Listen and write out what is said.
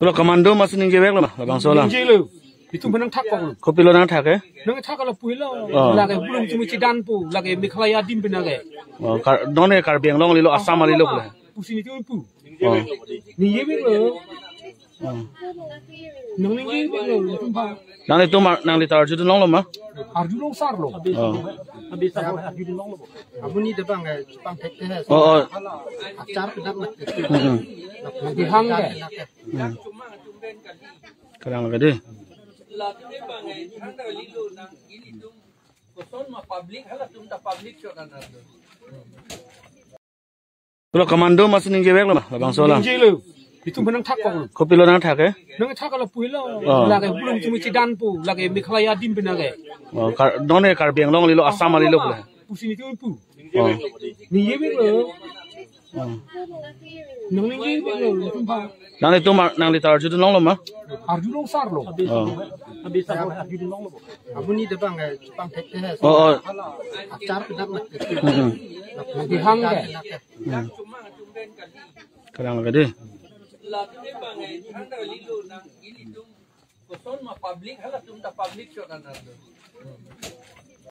Kalau komando masih ninja bek lah, bang Solang. Ninja lo, itu menang tak kok. Kopi lo nang tak ya? Nang tak kalau puih lo, lagi belum cuma cidan pu, lagi mikalaya dim benage. Oh, dona karbiang long lilo asam lilo pula. Pusing itu pu. Oh. Ninja bek lo. Nang ninja bek lo, Nang itu nang di tarju tu long lo mah? arju long sar lo. Habis arju long lo. Abu ni debang Jepang tek teh. Oh. Acar kedak nak. Nanti hang ke. Kadang gede. Kalau komando masih ninja bek lah, bang Solang. Ninja lo, itu menang tak kok. Kopi lo nang tak ya? Nang tak kalau puih lo, lagi belum cuma cidan pu, lagi mikalaya dim benage. Oh, dona karbiang long lilo asam lilo pula. Pusing itu pu. Oh. Ninja bek lo. Nang ninja bek lo, Nang itu nang di tarju tu long lo mah? arju long sar lo. Habis arju long lo. Abu ni debang Jepang tek teh. Oh. Acar kedak nak. Nanti hang ke. Kadang gede. public hala tumta public shot